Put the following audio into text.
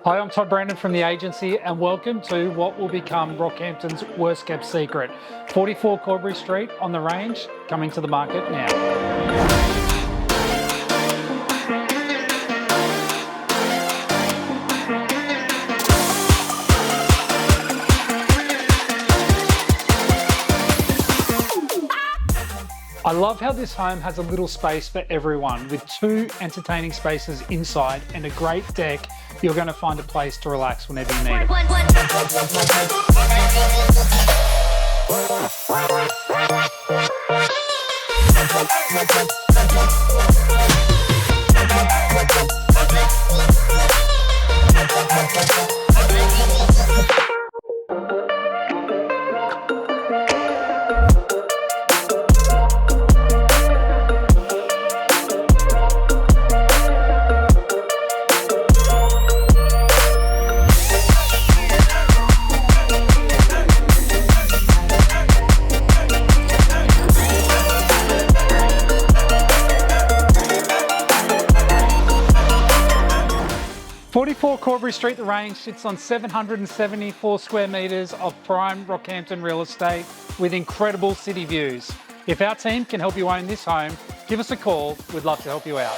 Hi, I'm Todd Brandon from the agency and welcome to what will become Rockhampton's worst kept secret. 44 Corberry Street on the range, coming to the market now. I love how this home has a little space for everyone with 2 entertaining spaces inside and a great deck. You're going to find a place to relax whenever you need it. 44 Corberry Street, the range sits on 774 square metres of prime Rockhampton real estate with incredible city views. If our team can help you own this home, give us a call. We'd love to help you out.